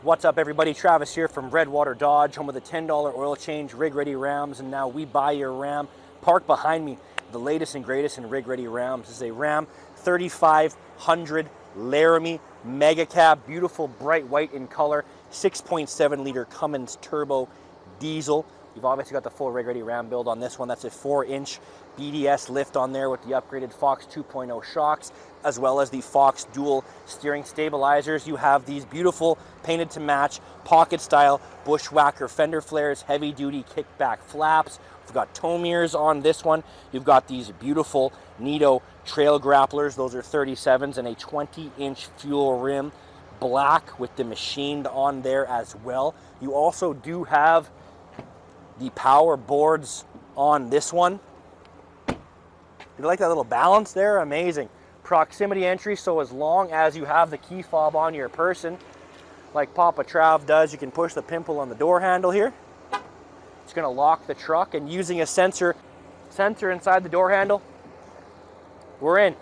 What's up, everybody? Travis here from Redwater Dodge, home of the $10 oil change, rig-ready Rams, and now we buy your Ram. Parked behind me, the latest and greatest in rig-ready Rams. This is a Ram 3500 Laramie Mega Cab, beautiful bright white in color, 6.7 liter Cummins turbo diesel. You've obviously got the full rig-ready Ram build on this one. That's a 4-inch BDS Lift on there with the upgraded Fox 2.0 shocks, as well as the Fox dual steering stabilizers. You have these beautiful painted to match pocket style bushwhacker fender flares, heavy duty kickback flaps. We've got tow mirrors on this one. You've got these beautiful Nito trail grapplers. Those are 37s and a 20-inch fuel rim, black with the machined on there as well. You also do have the power boards on this one. You like that little balance there? Amazing. Proximity entry, so as long as you have the key fob on your person, like Papa Trav does, you can push the pimple on the door handle here. It's going to lock the truck, and using a sensor inside the door handle, we're in.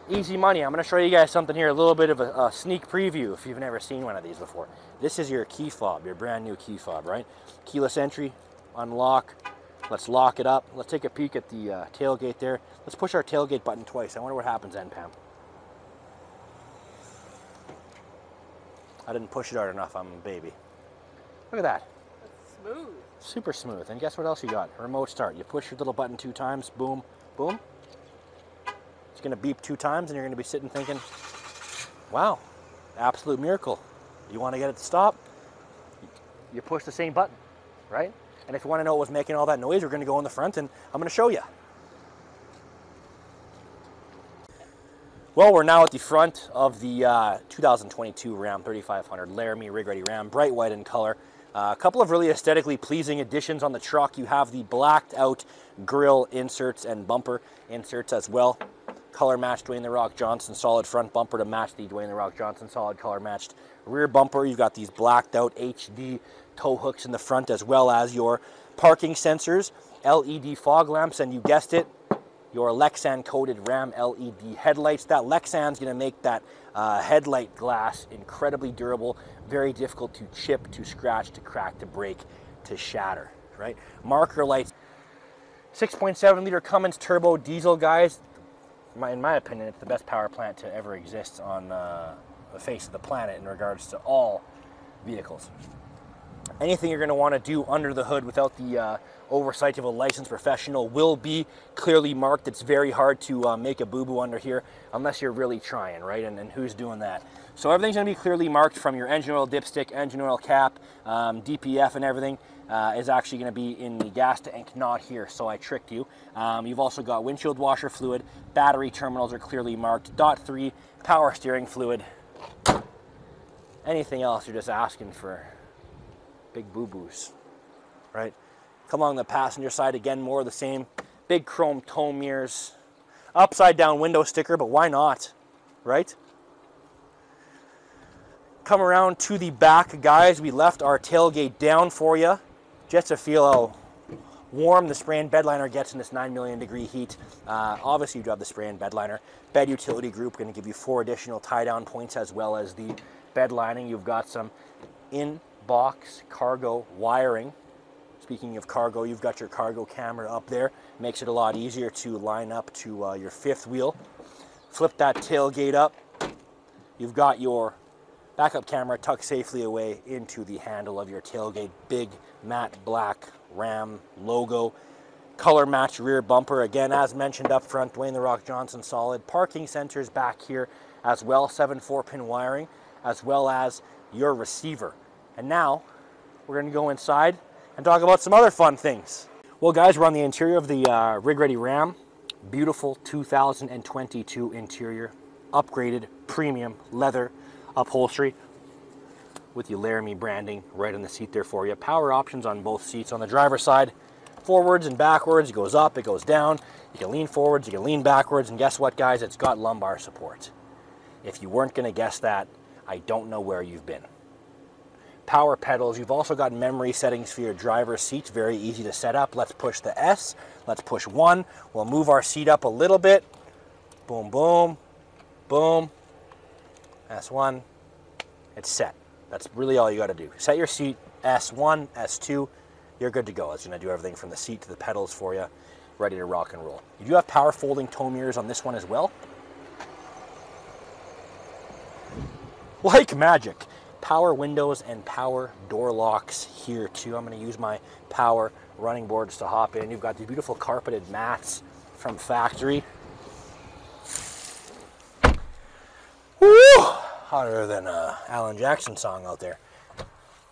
Easy money. I'm going to show you guys something here, a little bit of a sneak preview if you've never seen one of these before. This is your key fob, your brand new key fob, right? Keyless entry, unlock. Let's lock it up. Let's take a peek at the tailgate there. Let's push our tailgate button twice. I wonder what happens then, Pam. I didn't push it hard enough. I'm a baby. Look at that. That's smooth. Super smooth. And guess what else you got? Remote start. You push your little button 2 times. Boom, boom. It's going to beep 2 times, and you're going to be sitting thinking, wow, absolute miracle. You want to get it to stop? You push the same button, right? And if you want to know what was making all that noise, we're going to go in the front and I'm going to show you. Well, we're now at the front of the 2022 Ram 3500 Laramie rig-ready Ram, bright white in color. A couple of really aesthetically pleasing additions on the truck. You have the blacked out grille inserts and bumper inserts as well. Color matched Dwayne The Rock Johnson solid front bumper to match the Dwayne The Rock Johnson solid color matched rear bumper. You've got these blacked out HD tow hooks in the front, as well as your parking sensors, LED fog lamps, and you guessed it, your Lexan coated Ram LED headlights. That Lexan's going to make that headlight glass incredibly durable, very difficult to chip, to scratch, to crack, to break, to shatter, right? Marker lights, 6.7 liter Cummins turbo diesel, guys. In my opinion, it's the best power plant to ever exist on the face of the planet in regards to all vehicles. Anything you're going to want to do under the hood without the oversight of a licensed professional will be clearly marked. It's very hard to make a boo-boo under here unless you're really trying, right? And who's doing that? So everything's going to be clearly marked, from your engine oil dipstick, engine oil cap, DPF and everything is actually going to be in the gas tank, not here, so I tricked you. You've also got windshield washer fluid, battery terminals are clearly marked, .3 power steering fluid. Anything else, you're just asking for big boo-boos, right? Come along the passenger side, again, more of the same. Big chrome tow mirrors, upside down window sticker, but why not, right? Come around to the back, guys. We left our tailgate down for you just to feel how warm the spray and bed liner gets in this 9 million degree heat. Obviously, you do have the spray and bed liner. Bed utility group, going to give you 4 additional tie-down points, as well as the bed lining. You've got some in-box cargo wiring. Speaking of cargo, you've got your cargo camera up there. Makes it a lot easier to line up to your 5th wheel. Flip that tailgate up. You've got your backup camera tucked safely away into the handle of your tailgate. Big matte black Ram logo. Color match rear bumper. Again, as mentioned up front, Dwayne The Rock Johnson solid. Parking sensors back here as well. 7 4-pin wiring, as well as your receiver. And now we're going to go inside and talk about some other fun things. Well, guys, we're on the interior of the rig-ready Ram. Beautiful 2022 interior, upgraded premium leather upholstery with the Laramie branding right on the seat there for you. Power options on both seats. On the driver's side, forwards and backwards. It goes up, it goes down. You can lean forwards, you can lean backwards, and guess what, guys? It's got lumbar support. If you weren't going to guess that, I don't know where you've been. Power pedals. You've also got memory settings for your driver's seat. Very easy to set up. Let's push the S. Let's push 1. We'll move our seat up a little bit. Boom, boom, boom. S1. It's set. That's really all you got to do. Set your seat, S1, S2, you're good to go. It's going to do everything from the seat to the pedals for you, ready to rock and roll. You do have power folding tow mirrors on this one as well. Like magic. Power windows and power door locks here too. I'm going to use my power running boards to hop in. You've got these beautiful carpeted mats from factory. Woo! Hotter than an Alan Jackson song out there.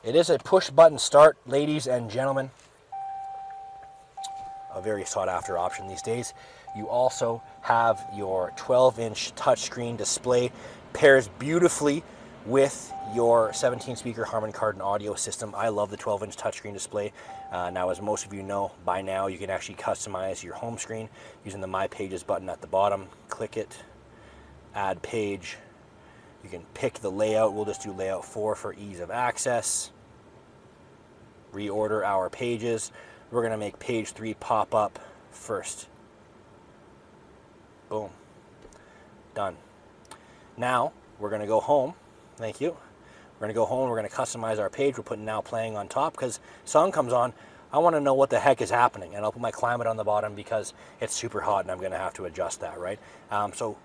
It is a push button start, ladies and gentlemen. A very sought after option these days. You also have your 12-inch touchscreen display. Pairs beautifully with your 17-speaker Harman Kardon audio system. I love the 12-inch touchscreen display. Now, as most of you know, by now you can actually customize your home screen using the My Pages button at the bottom. Click it, add page. You can pick the layout. We'll just do layout 4 for ease of access. Reorder our pages. We're going to make page 3 pop up first. Boom. Done. Now, we're going to go home. Thank you. We're going to go home. We're going to customize our page. We're putting now playing on top because song comes on. I want to know what the heck is happening. And I'll put my climate on the bottom because it's super hot and I'm going to have to adjust that, right? So,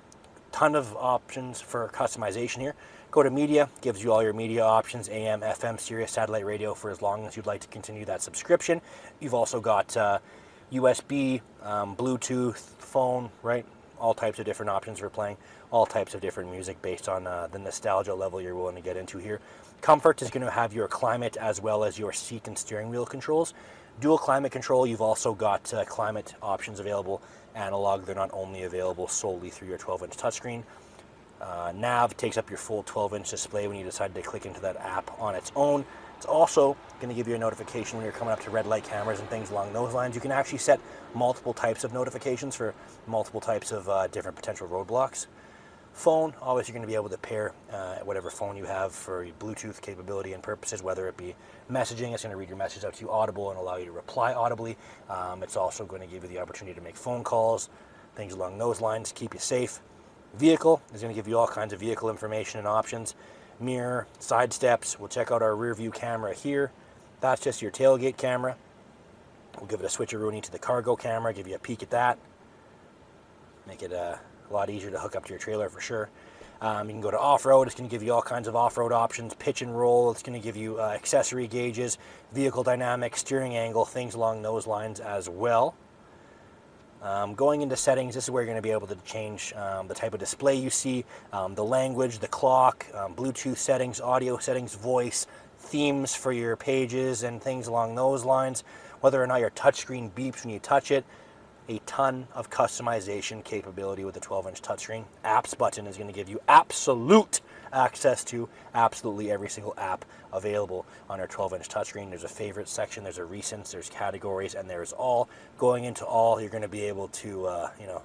ton of options for customization here. Go to media, gives you all your media options, AM, FM, Sirius, satellite radio for as long as you'd like to continue that subscription. You've also got USB, Bluetooth, phone, right? All types of different options for playing all types of different music based on the nostalgia level you're willing to get into here. Comfort is going to have your climate as well as your seat and steering wheel controls. Dual climate control, you've also got climate options available, analog. They're not only available solely through your 12-inch touchscreen. Nav takes up your full 12-inch display when you decide to click into that app on its own. It's also going to give you a notification when you're coming up to red light cameras and things along those lines. You can actually set multiple types of notifications for multiple types of different potential roadblocks. Phone, always you're going to be able to pair whatever phone you have for Bluetooth capability and purposes, whether it be messaging. It's going to read your message out to you audible and allow you to reply audibly. It's also going to give you the opportunity to make phone calls, things along those lines, keep you safe. Vehicle is going to give you all kinds of vehicle information and options. Mirror, side steps. We'll check out our rear view camera here. That's just your tailgate camera. We'll give it a switcheroo to the cargo camera, give you a peek at that. Make it a lot easier to hook up to your trailer for sure. You can go to off-road. It's going to give you all kinds of off-road options. Pitch and roll. It's going to give you accessory gauges, vehicle dynamics, steering angle, things along those lines as well. Going into settings, this is where you're going to be able to change the type of display you see, the language, the clock, Bluetooth settings, audio settings, voice, themes for your pages and things along those lines. Whether or not your touchscreen beeps when you touch it. A ton of customization capability with the 12-inch touchscreen. Apps button is going to give you absolute access to absolutely every single app available on our 12-inch touchscreen. There's a favorites section, there's a recents, there's categories, and there's all. Going into all, you're going to be able to, you know,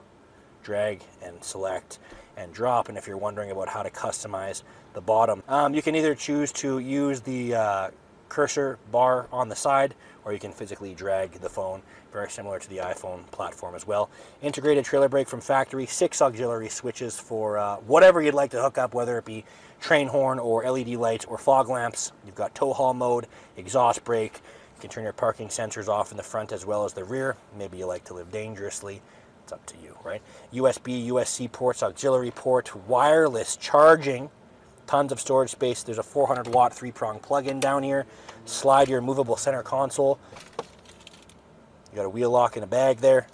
drag and select and drop. And if you're wondering about how to customize the bottom, you can either choose to use the cursor bar on the side, or you can physically drag the phone, very similar to the iPhone platform as well. Integrated trailer brake from factory, 6 auxiliary switches for whatever you'd like to hook up, whether it be train horn or LED lights or fog lamps. You've got tow haul mode, exhaust brake. You can turn your parking sensors off in the front as well as the rear. Maybe you like to live dangerously. It's up to you, right? USB, USB ports, auxiliary port, wireless charging. Tons of storage space. There's a 400-watt 3-prong plug-in down here. Slide your movable center console. You got a wheel lock in a bag there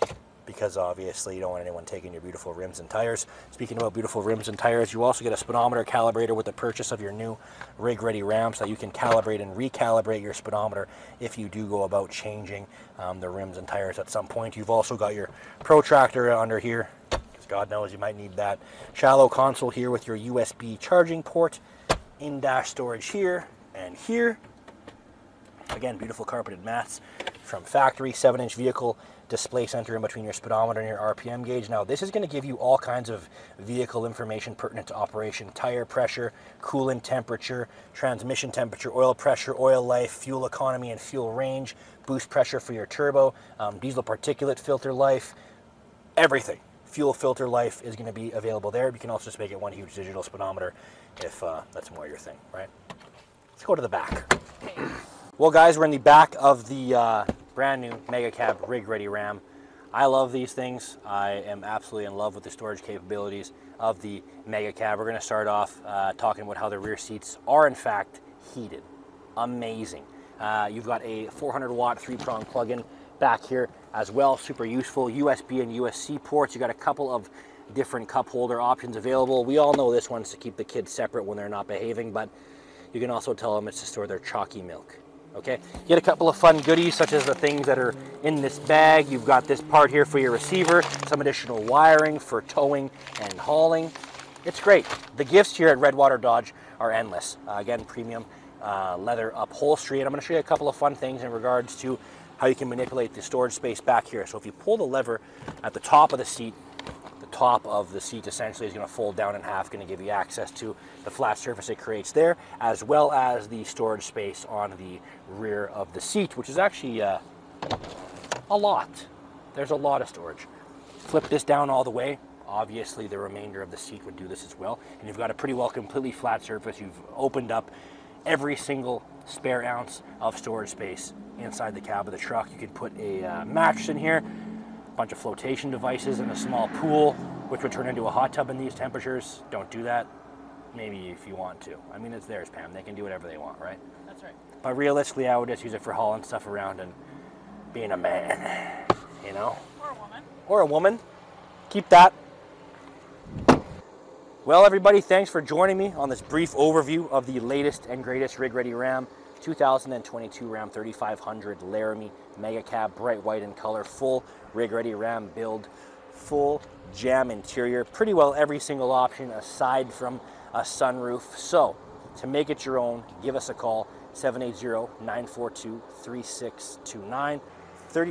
because obviously you don't want anyone taking your beautiful rims and tires. Speaking about beautiful rims and tires, you also get a speedometer calibrator with the purchase of your new rig-ready ram so that you can calibrate and recalibrate your speedometer if you do go about changing the rims and tires at some point. You've also got your protractor under here. God knows you might need that. Shallow console here with your USB charging port. In-dash storage here and here. Again, beautiful carpeted mats from factory. 7-inch vehicle display center in between your speedometer and your RPM gauge. Now, this is going to give you all kinds of vehicle information pertinent to operation. Tire pressure, coolant temperature, transmission temperature, oil pressure, oil life, fuel economy and fuel range, boost pressure for your turbo, diesel particulate filter life, everything. Fuel filter life is going to be available there. You can also just make it one huge digital speedometer if that's more your thing, right? Let's go to the back. Well guys, we're in the back of the brand new Mega Cab rig ready Ram. I love these things. I am absolutely in love with the storage capabilities of the Mega Cab. We're going to start off talking about how the rear seats are in fact heated. Amazing. You've got a 400 watt 3-prong plug-in back here as well, super useful. USB and USB-C ports. You got a couple of different cup holder options available. We all know this one's to keep the kids separate when they're not behaving, but you can also tell them it's to store their chalky milk. Okay, you get a couple of fun goodies such as the things that are in this bag. You've got this part here for your receiver, some additional wiring for towing and hauling. It's great. The gifts here at Redwater Dodge are endless. Again, premium leather upholstery, and I'm going to show you a couple of fun things in regards to how you can manipulate the storage space back here. So if you pull the lever at the top of the seat essentially is going to fold down in half, going to give you access to the flat surface it creates there, as well as the storage space on the rear of the seat, which is actually a lot. There's a lot of storage. Flip this down all the way. Obviously, the remainder of the seat would do this as well. And you've got a pretty well completely flat surface. You've opened up every single spare ounce of storage space inside the cab of the truck. You can put a mattress in here, bunch of flotation devices, and a small pool, which would turn into a hot tub in these temperatures. Don't do that. Maybe if you want to. I mean, it's theirs, Pam. They can do whatever they want, right? That's right. But realistically, I would just use it for hauling stuff around and being a man, you know? Or a woman. Or a woman. Keep that. Well, everybody, thanks for joining me on this brief overview of the latest and greatest rig ready Ram. 2022 Ram 3500 Laramie Mega Cab, bright white in color, full rig ready Ram build, full jam interior, pretty well every single option aside from a sunroof. So to make it your own, give us a call, 780-942-3629.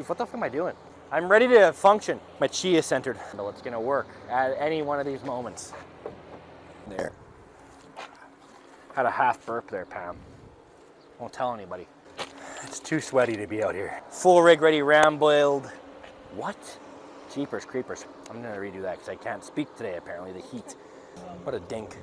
What the fuck am I doing? I'm ready to function. My chi is centered. It's gonna work at any one of these moments. There. Had a half burp there, Pam. Won't tell anybody. It's too sweaty to be out here. Full rig ready Ram build. What? Jeepers creepers. I'm gonna redo that because I can't speak today apparently. The heat. What a dink.